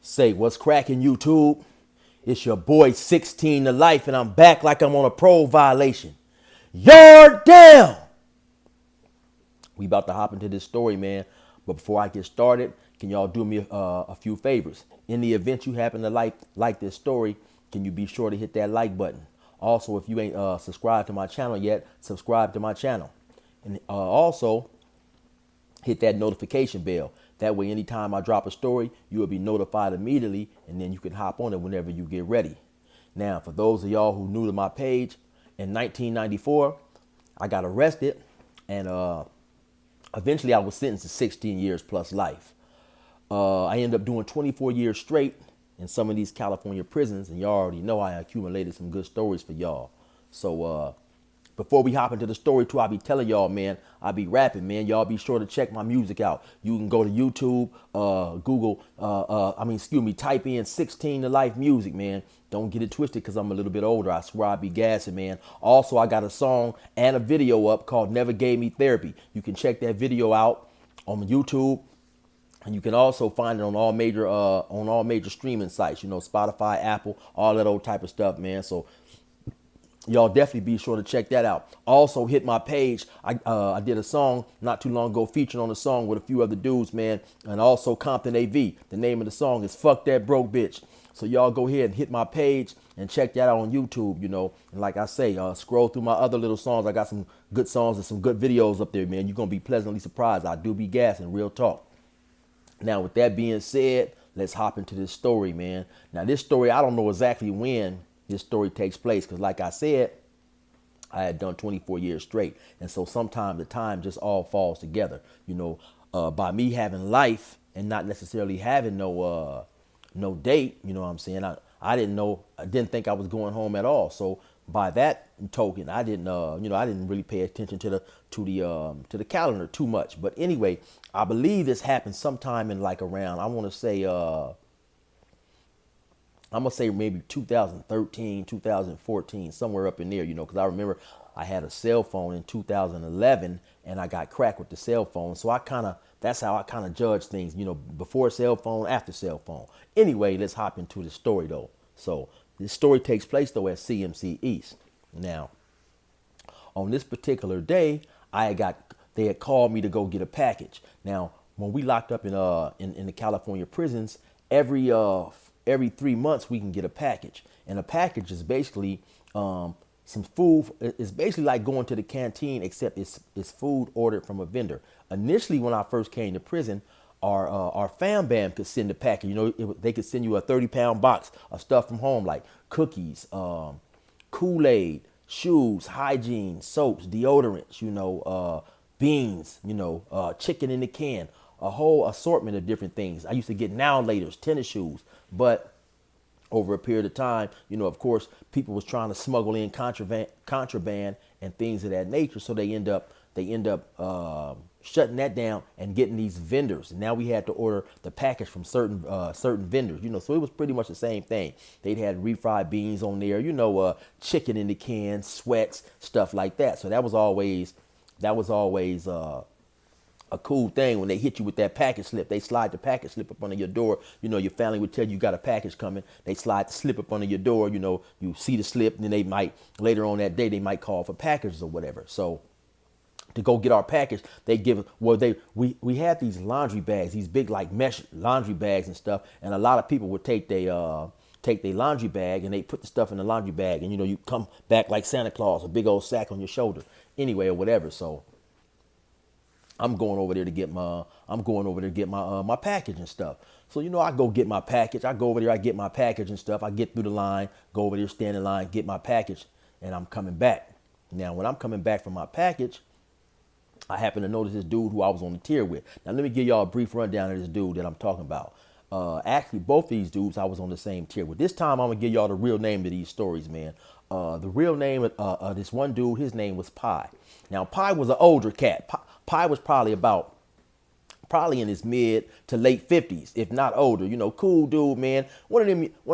Say, what's cracking, YouTube? It's your boy 16 to life, and I'm back like I'm on a parole violation. Yard down! We about to hop into this story, man. But before I get started, can y'all do me a few favors? In the event you happen to like this story, can you be sure to hit that like button? Also, if you ain't subscribed to my channel yet, subscribe to my channel. And also, hit that notification bell. That way, anytime I drop a story, you will be notified immediately, and then you can hop on it whenever you get ready. Now, for those of y'all who new to my page, in 1994, I got arrested, and eventually I was sentenced to 16 years plus life. I ended up doing 24 years straight in some of these California prisons, and y'all already know I accumulated some good stories for y'all. So before we hop into the story too, I'll be telling y'all, man, I be rapping, man. Y'all be sure to check my music out. You can go to YouTube, Google, type in 16 to life music, man. Don't get it twisted because I'm a little bit older. I swear I be gassing, man. Also, I got a song and a video up called Never Gave Me Therapy. You can check that video out on YouTube. And you can also find it on all major streaming sites, Spotify, Apple, all that old type of stuff, man. So y'all definitely be sure to check that out. Also hit my page. I did a song not too long ago featuring on the song with a few other dudes, man. And also Compton AV. The name of the song is Fuck That Broke Bitch. So y'all go ahead and hit my page and check that out on YouTube, And like I say, scroll through my other little songs. I got some good songs and some good videos up there, man. You're going to be pleasantly surprised. I do be gassing, real talk. Now, with that being said, let's hop into this story, man. Now, this story, I don't know exactly when this story takes place because, like I said, I had done 24 years straight. And so sometimes the time just all falls together, by me having life and not necessarily having no date, you know what I'm saying? I didn't think I was going home at all. So by that token, I didn't really pay attention to the calendar too much. But anyway, I believe this happened sometime in like around, I'm gonna say maybe 2013, 2014, somewhere up in there, because I remember I had a cell phone in 2011 and I got cracked with the cell phone. So that's how I kind of judge things, before cell phone, after cell phone. Anyway, let's hop into the story though. So this story takes place though at CMC East. Now, on this particular day, they had called me to go get a package. Now, when we locked up in the California prisons, every 3 months we can get a package, and a package is basically some food. It's basically like going to the canteen, except it's food ordered from a vendor. Initially, when I first came to prison, our fam bam could send a package. They could send you a 30-pound box of stuff from home, like cookies, Kool-Aid, shoes, hygiene, soaps, deodorants, beans, chicken in the can, a whole assortment of different things. I used to get now laters, tennis shoes, but over a period of time, of course, people was trying to smuggle in contraband and things of that nature. So they end up shutting that down and getting these vendors. And now we had to order the package from certain vendors, so it was pretty much the same thing. They'd had refried beans on there, chicken in the can, sweats, stuff like that. So that was always a cool thing when they hit you with that package slip. They slide the package slip up under your door. Your family would tell you got a package coming. They slide the slip up under your door. You see the slip, and then they might, later on that day, they might call for packages or whatever. So to go get our package, they give, we had these laundry bags, these big like mesh laundry bags and stuff. And a lot of people would take their laundry bag and they put the stuff in the laundry bag. And, you come back like Santa Claus, a big old sack on your shoulder anyway, or whatever. So I'm going over there to get my package and stuff. So, I go get my package. I go over there, I get my package and stuff. I get through the line, go over there, stand in line, get my package, and I'm coming back. Now, when I'm coming back from my package, I happen to notice this dude who I was on the tier with. Now, let me give y'all a brief rundown of this dude that I'm talking about. Actually, both these dudes I was on the same tier with. This time, I'm going to give y'all the real name of these stories, man. The real name of this one dude, his name was Pi. Now, Pi was an older cat. Pi was probably in his mid to late 50s, if not older. Cool dude, man. One of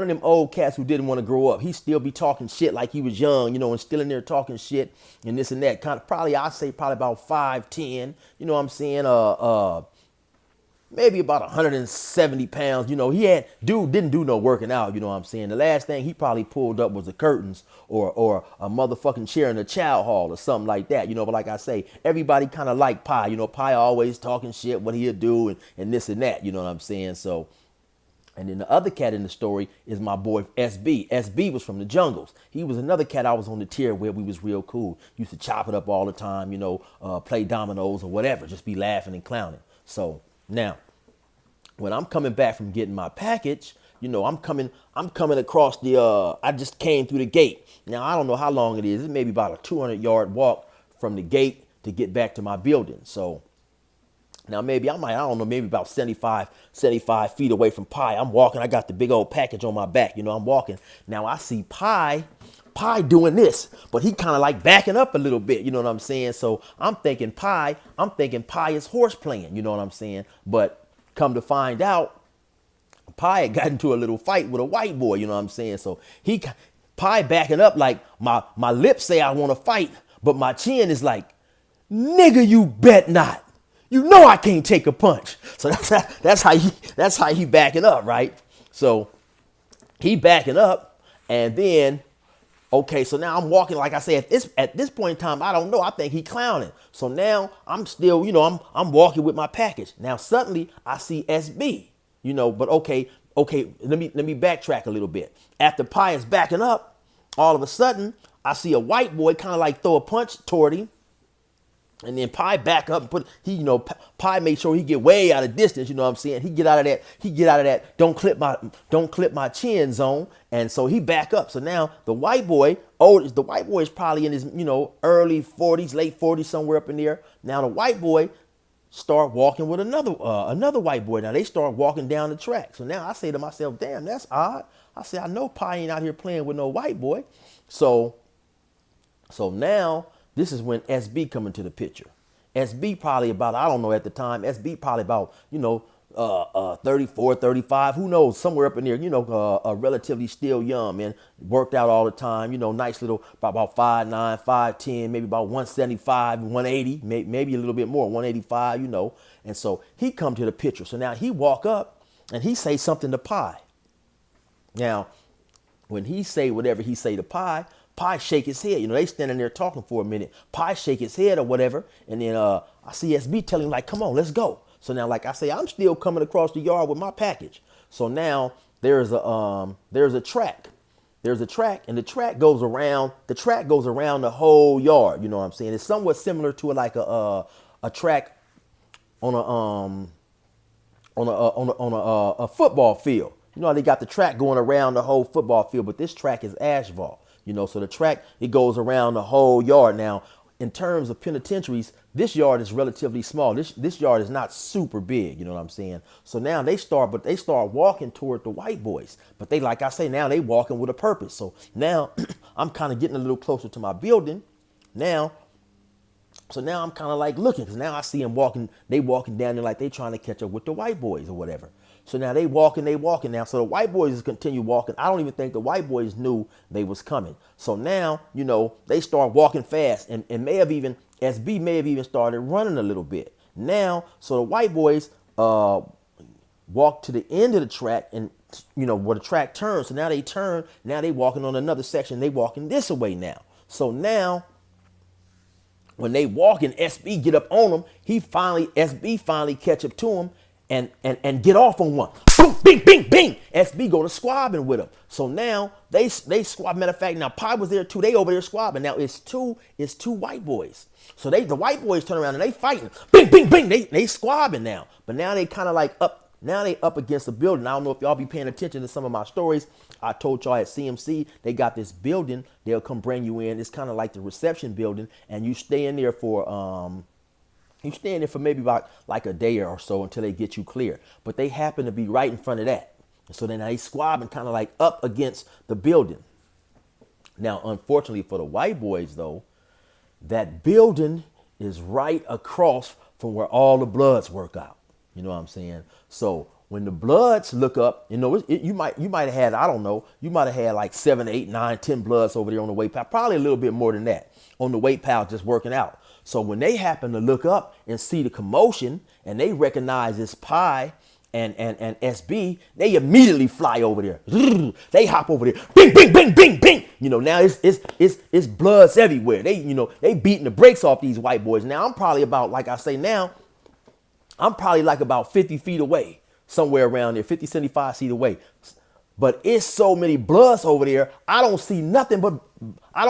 them old cats who didn't want to grow up. He still be talking shit like he was young, and still in there talking shit and this and that. I'd say probably about 5'10", you know what I'm saying? maybe about 170 pounds. You know, dude didn't do no working out. You know what I'm saying? The last thing he probably pulled up was the curtains or a motherfucking chair in the chow hall or something like that. You know, but like I say, everybody kind of like Pi. You know, Pi always talking shit, what he'll do and this and that. You know what I'm saying? So, and then the other cat in the story is my boy SB. SB was from the jungles. He was another cat I was on the tier with. We was real cool. Used to chop it up all the time, you know, play dominoes or whatever, just be laughing and clowning. So now, when I'm coming back from getting my package, you know, I'm coming across I just came through the gate. Now, I don't know how long it is. It may be about a 200-yard walk from the gate to get back to my building. So now maybe I don't know, maybe about 75 feet away from Pi. I'm walking. I got the big old package on my back. You know, I'm walking. Now I see Pi doing this, but he kind of like backing up a little bit. You know what I'm saying? So I'm thinking Pi is horse playing. You know what I'm saying? But come to find out, Pi had got into a little fight with a white boy. You know what I'm saying? So Pi backing up like my lips say I want to fight, but my chin is like, nigga, you bet not. You know I can't take a punch. So that's how he backing up, right? So he backing up, and then okay, so now I'm walking. Like I said, at this point in time, I don't know. I think he clowning. So now I'm still, you know, I'm walking with my package. Now suddenly I see SB, you know. But okay. Let me backtrack a little bit. After Pi is backing up, all of a sudden I see a white boy kind of like throw a punch toward him. And then Pi back up and Pi made sure he get way out of distance, you know what I'm saying? He get out of that, don't clip my chin zone. And so he back up. So now the white boy is probably in his, you know, early 40s, late 40s, somewhere up in there. Now the white boy start walking with another white boy. Now they start walking down the track. So now I say to myself, damn, that's odd. I say, I know Pi ain't out here playing with no white boy. So now this is when SB come into the picture. SB probably about, I don't know at the time, SB probably about, you know, 34, 35, who knows, somewhere up in there, you know, relatively still young, man. Worked out all the time, you know, nice little, about 5'9", 5'10", maybe about 175, 180, maybe a little bit more, 185, you know. And so he come to the picture. So now he walk up and he say something to Pi. Now, when he say whatever he say to Pi shake his head. You know, they standing there talking for a minute. Pi shake his head or whatever. And then I see SB telling him, like, come on, let's go. So now, like I say, I'm still coming across the yard with my package. So now there's a track. There's a track, and the track goes around the whole yard. You know what I'm saying? It's somewhat similar to like a track on a football field. You know, they got the track going around the whole football field, but this track is asphalt. You know, so the track, it goes around the whole yard. Now, in terms of penitentiaries, this yard is relatively small. This yard is not super big, you know what I'm saying? So now they start walking toward the white boys. But they, like I say, now they walking with a purpose. So now I'm kind of getting a little closer to my building. So now I'm kind of like looking, because now I see them walking down there like they trying to catch up with the white boys or whatever. So now they walking now. So the white boys continue walking. I don't even think the white boys knew they was coming. So now, you know, they start walking fast, and SB may have even started running a little bit. Now, so the white boys walk to the end of the track, and you know where the track turns. So now they turn. Now they walking on another section. They walking this way now. So now, when they walk and SB get up on them, SB finally catch up to him and get off on one. Boom, bing, bing, bing. SB go to squabbing with him. So now they squab. Matter of fact, now Pi was there too. They over there squabbing. Now it's two white boys. So the white boys turn around and they fighting. Bing, bing, bing. They squabbing now. But now they kind of like up. Now they up against the building. I don't know if y'all be paying attention to some of my stories. I told y'all at CMC, they got this building. They'll come bring you in. It's kind of like the reception building, and you stay in there for maybe about like a day or so until they get you clear. But they happen to be right in front of that. So then they squabbing kind of like up against the building. Now, unfortunately for the white boys, though, that building is right across from where all the Bloods work out. You know what I'm saying? So when the Bloods look up, you know, you might have had, I don't know, you might have had like 7, 8, 9, 10 Bloods over there on the weight pile, probably a little bit more than that on the weight pile just working out. So when they happen to look up and see the commotion and they recognize it's Pi and SB, they immediately fly over there. They hop over there. Bing, bing, bing, bing, bing. Now it's bloods everywhere. They beating the brakes off these white boys. Now I'm probably about, like I say now, I'm probably like about 50 feet away, somewhere around there, 50, 75 feet away. But it's so many bloods over there. I don't see nothing but, I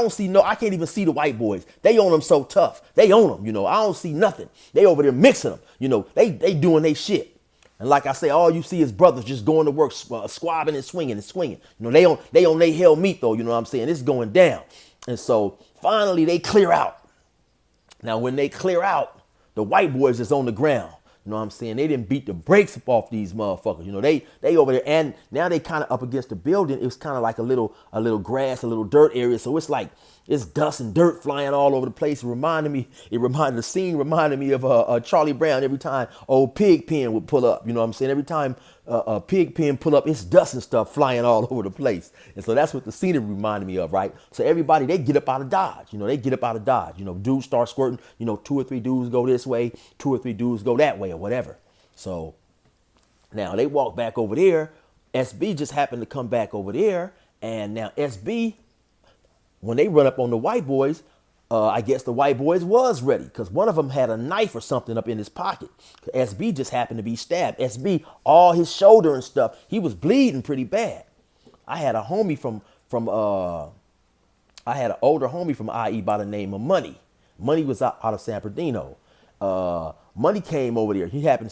can't even see the white boys. They on them so tough. They on them, I don't see nothing. They over there mixing them, they doing their shit. And like I say, all you see is brothers just going to work, squabbing and swinging and swinging. They on their hell meat though, you know what I'm saying? It's going down. And so finally they clear out. Now when they clear out, the white boys is on the ground. You know what I'm saying? They didn't beat the brakes up off these motherfuckers. They over there, and now they kind of up against the building. It was kind of like a little grass, a little dirt area. So it's like it's dust and dirt flying all over the place. The scene reminded me of Charlie Brown every time old Pigpen would pull up. You know what I'm saying? Every time Pigpen pull up, it's dust and stuff flying all over the place. And so that's what the scenery reminded me of, right? So everybody, they get up out of Dodge. They get up out of Dodge. Dudes start squirting. 2 or 3 dudes go this way, 2 or 3 dudes go that way or whatever. So now they walk back over there. SB just happened to come back over there. And now SB, when they run up on the white boys, I guess the white boys was ready because one of them had a knife or something up in his pocket. SB just happened to be stabbed. SB, all his shoulder and stuff, he was bleeding pretty bad. I had a homie I had an older homie from IE by the name of Money. Money was out of San Bernardino. Money came over there. He happened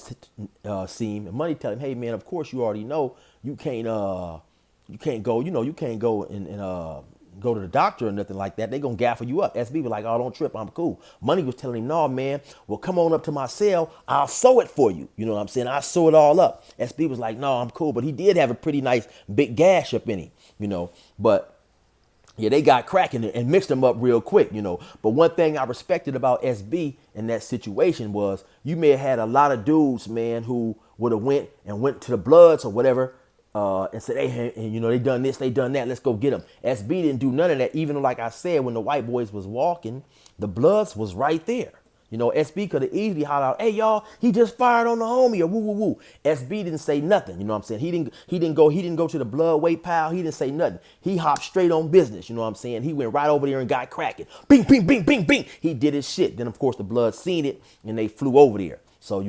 to see him, and Money tell him, "Hey man, of course you already know you can't go. You can't go and go to the doctor or nothing like that. They gonna gaffle you up." SB was like, "Oh, don't trip, I'm cool." Money was telling him, "No, man, well, come on up to my cell. I'll sew it for you." You know what I'm saying? I'll sew it all up. SB was like, "No, I'm cool." But he did have a pretty nice big gash up in him, But yeah, they got cracking and mixed them up real quick, But one thing I respected about SB in that situation was you may have had a lot of dudes, man, who would have went to the Bloods or whatever, and said, "Hey, and, they done this, they done that. Let's go get them." SB didn't do none of that. Even like I said, when the white boys was walking, the Bloods was right there. SB could have easily hollered out, "Hey y'all, he just fired on the homie," or woo woo woo. SB didn't say nothing. You know what I'm saying? He didn't go to the blood weight pile. He didn't say nothing. He hopped straight on business. You know what I'm saying? He went right over there and got cracking. Bing, bing, bing, bing, bing. He did his shit. Then of course the Blood seen it and they flew over there. So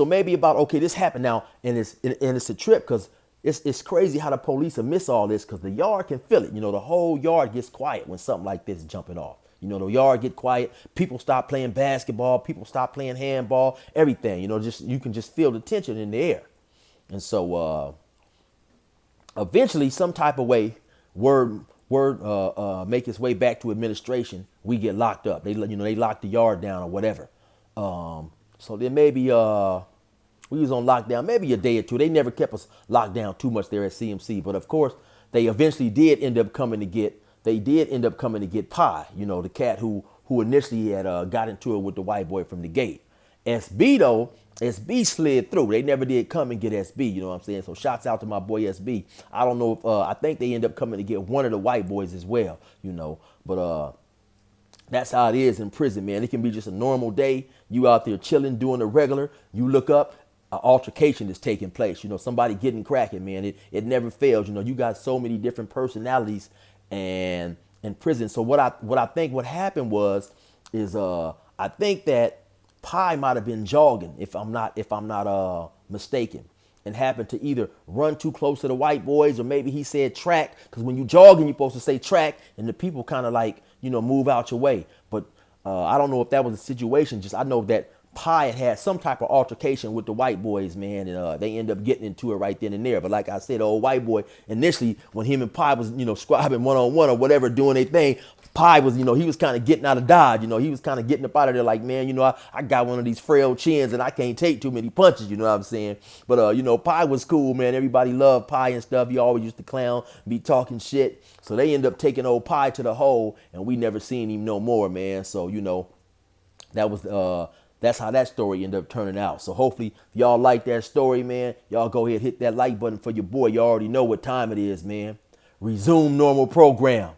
maybe about, okay, this happened now, and it's a trip because it's crazy how the police will miss all this because the yard can feel it. The whole yard gets quiet when something like this is jumping off. The yard get quiet. People stop playing basketball. People stop playing handball. Everything. You can just feel the tension in the air. And so eventually, some type of way, word make its way back to administration. We get locked up. They lock the yard down or whatever. So then maybe we was on lockdown maybe a day or two. They never kept us locked down too much there at CMC. But of course, they eventually did end up coming to get Pi, the cat who initially had got into it with the white boy from the gate. SB slid through. They never did come and get SB, you know what I'm saying? So shouts out to my boy SB. I don't know if I think they end up coming to get one of the white boys as well, But that's how it is in prison, man. It can be just a normal day. You out there chilling, doing the regular. You look up, an altercation is taking place. Somebody getting cracking, man. It never fails. You got so many different personalities and in prison. So what I think what happened is I think that Pi might have been jogging, if I'm not mistaken, and happened to either run too close to the white boys, or maybe he said track, because when you jogging, you're supposed to say track, and the people kind of like, move out your way. But I don't know if that was the situation. Just I know that Pi had some type of altercation with the white boys, man, and they end up getting into it right then and there. But like I said, the old white boy, initially, when him and Pi was, scribing one-on-one or whatever, doing their thing, Pi was, he was kind of getting out of Dodge. He was kind of getting up out of there like, man, I got one of these frail chins and I can't take too many punches, you know what I'm saying? But, Pi was cool, man. Everybody loved Pi and stuff. He always used to clown, be talking shit. So they end up taking old Pi to the hole, and we never seen him no more, man. So, that was, that's how that story ended up turning out. So hopefully if y'all like that story, man, y'all go ahead, hit that like button for your boy. You already know what time it is, man. Resume normal program.